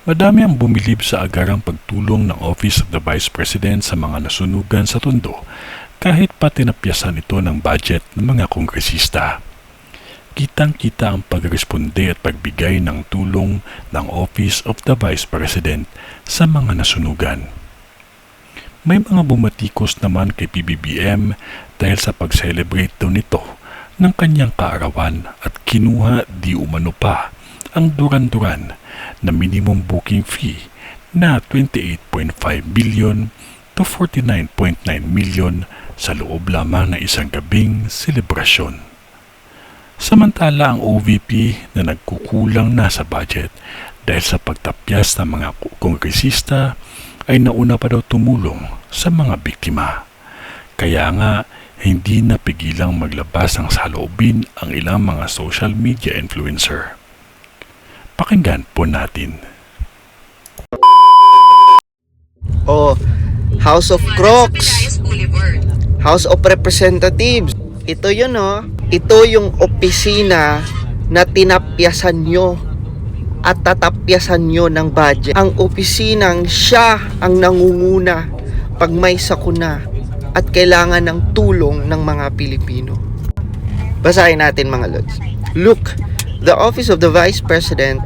Madami ang bumilib sa agarang pagtulong ng Office of the Vice President sa mga nasunugan sa Tondo kahit pa tinapyasan ito ng budget ng mga kongresista. Kitang-kita ang pagresponde at pagbigay ng tulong ng Office of the Vice President sa mga nasunugan. May mga bumatikos naman kay PBBM dahil sa pag-celebrate daw nito ng kanyang kaarawan at kinuha di umano pa ang duran-duran na minimum booking fee na 28.5 billion to 49.9 million sa loob lamang ng isang gabing selebrasyon. Samantala ang OVP na nagkukulang na sa budget dahil sa pagtapyas ng mga kongresista ay nauna pa daw tumulong sa mga biktima. Kaya nga hindi napigilang maglabas ng saloobin ang ilang mga social media influencer. Pakinggan po natin. House of Crocs, House of Representatives. Ito yun Ito yung opisina na tinapyasan nyo at tatapyasan nyo ng budget. Ang opisinang siya ang nangunguna pag may sakuna at kailangan ng tulong ng mga Pilipino. Basahin natin mga lods. Look, the Office of the Vice President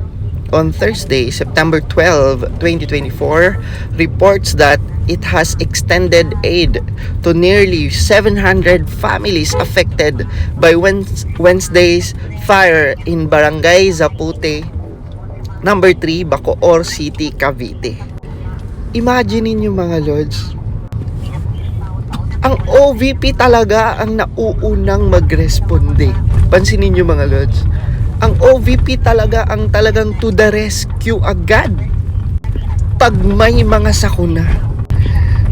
on Thursday, September 12, 2024, reports that it has extended aid to nearly 700 families affected by Wednesday's fire in Barangay Zapute, number 3, Bacoor City, Cavite. Imagine niyo mga lords, ang OVP talaga ang nauunang magresponde. Pansinin niyo mga lords, ang OVP talaga ang talagang to the rescue agad pag may mga sakuna.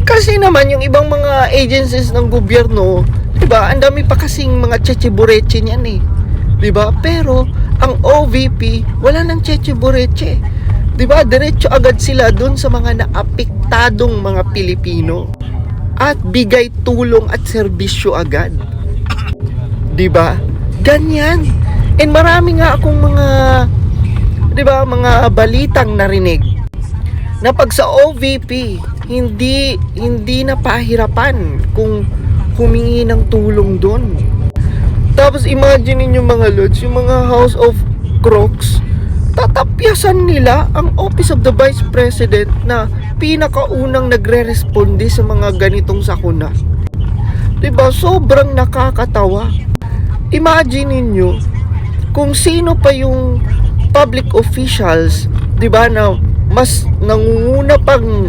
Kasi naman yung ibang mga agencies ng gobyerno, 'di ba? Ang dami pa kasing mga cheche-bureche niyan eh. 'Di ba? Pero ang OVP wala nang cheche-bureche. 'Di ba? Diretso agad sila doon sa mga naapektadong mga Pilipino at bigay tulong at serbisyo agad. 'Di ba? Ganyan. And marami nga akong mga 'di ba, mga balitang narinig na pag sa OVP hindi na pahirapan kung humingi ng tulong doon. Tapos imagine niyo mga lods, yung mga House of Crocs, tatapyasan nila ang Office of the Vice President na pinakaunang nagre-responde sa mga ganitong sakuna. 'Di ba? Sobrang nakakatawa. Imagine niyo kung sino pa yung public officials, 'di ba, na mas nangunguna pang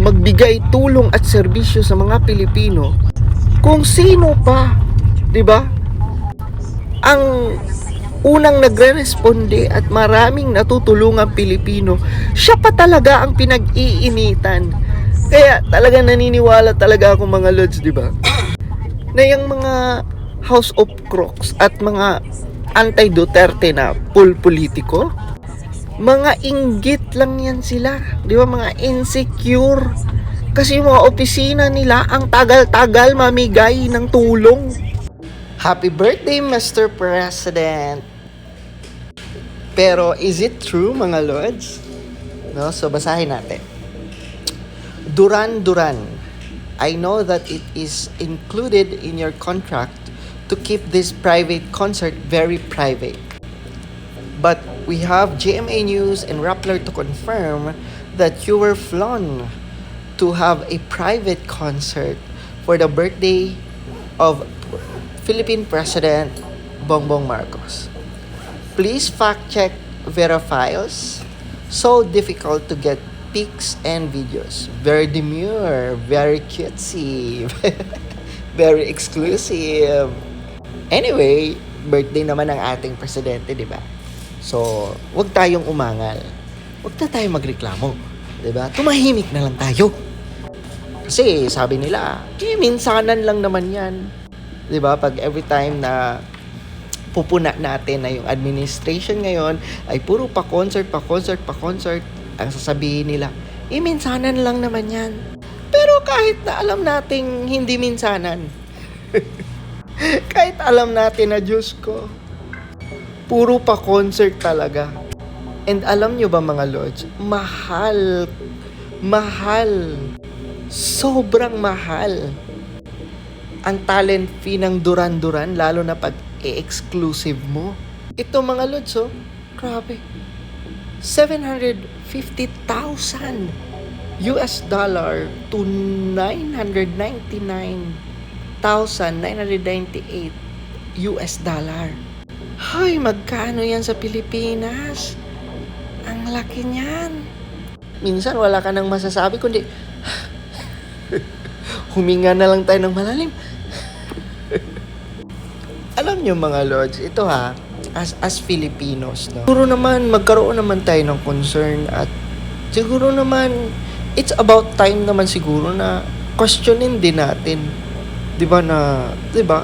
magbigay tulong at serbisyo sa mga Pilipino. Kung sino pa, 'di ba, ang unang nagre-responde at maraming natutulungan Pilipino, siya pa talaga ang pinag-iinitan. Kaya talaga naniniwala talaga ako mga lods, 'di ba, na yung mga House of Crocs at mga anti-Duterte na politiko, mga inggit lang yan sila, di ba? Mga insecure. Kasi yung mga opisina nila ang tagal-tagal mamigay ng tulong. Happy birthday, Mr. President! Pero is it true, mga lords? No? So basahin natin. Duran. I know that it is included in your contract to keep this private concert very private. But we have GMA News and Rappler to confirm that you were flown to have a private concert for the birthday of Philippine President Bongbong Marcos. Please fact-check verifiers. So difficult to get pics and videos. Very demure, very cutesy, very exclusive. Anyway, birthday naman ng ating presidente, di ba? So, wag tayong umangal. Wag na tayong magreklamo, di ba? Tumahimik na lang tayo. Kasi sabi nila, minsanan lang naman yan. Di ba? Pag every time na pupuna natin na yung administration ngayon ay puro pa-concert, ang sasabihin nila, minsanan lang naman yan. Pero kahit na alam nating hindi minsanan, kahit alam natin na Diyos ko, puro pa concert talaga. And alam nyo ba mga Lods, mahal, mahal, sobrang mahal ang talent fee ng Duran Duran, lalo na pag i-exclusive mo. Ito mga Lods, oh, grabe. $750,000 US dollar to 999,998 US dollar. Hay, magkano yan sa Pilipinas? Ang laki niyan. Minsan wala ka nang masasabi kundi huminga na lang tayo ng malalim. Alam nyo mga Lods, ito ha, as Filipinos, no? Siguro naman magkaroon naman tayo ng concern at siguro naman it's about time naman siguro na questionin din natin. 'Di ba na, 'di ba?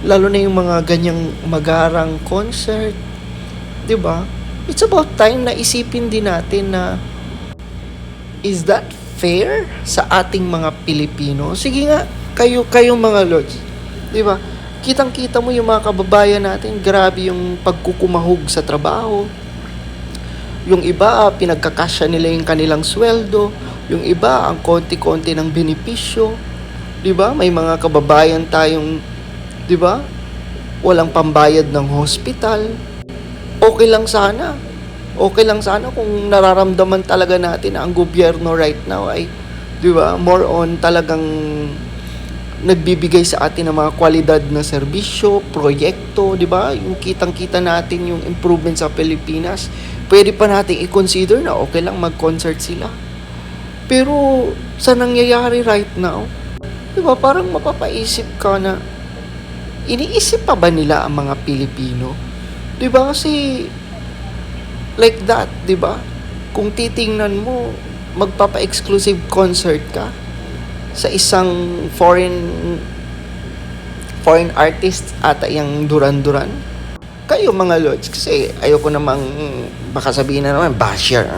Lalo na yung mga ganyang magarang concert, 'di ba? It's about time na isipin din natin na is that fair sa ating mga Pilipino? Sige nga, kayo mga Lods, 'di ba? Kitang-kita mo yung mga kababayan natin, grabe yung pagkukumahog sa trabaho. Yung iba, pinagkakasya nila yung kanilang sweldo. Yung iba, ang konti-konti ng benepisyo. 'Di ba? May mga kababayan tayong, 'di ba? Walang pambayad ng hospital. Okay lang sana. Okay lang sana kung nararamdaman talaga natin na ang gobyerno right now ay, 'di ba, more on talagang nagbibigay sa atin ng mga kwalidad na serbisyo, proyekto, 'di ba? Yung kitang-kita natin yung improvement sa Pilipinas. Pwede pa nating i-consider na okay lang mag-concert sila. Pero sa nangyayari right now, 'di ba, parang mapapaisip ka na iniisip pa ba nila ang mga Pilipino? 'Di ba kasi like that, 'di ba? Kung titingnan mo, magpapa-exclusive concert ka sa isang foreign artist ata yung Duran Duran. Kayo mga Lods, kasi ayoko namang baka sabihin na naman basher.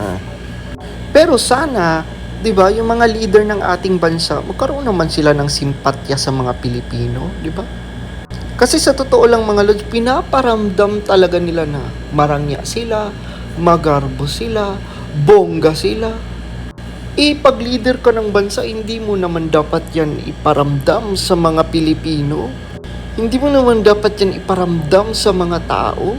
Pero sana, 'di ba, yung mga leader ng ating bansa, magkaroon naman sila ng simpatya sa mga Pilipino, 'di ba? Kasi sa totoo lang mga Lods, pinaparamdam talaga nila na marangya sila, magarbo sila, bongga sila. Pag leader ka ng bansa, hindi mo naman dapat yan iparamdam sa mga Pilipino. Hindi mo naman dapat yan iparamdam sa mga tao.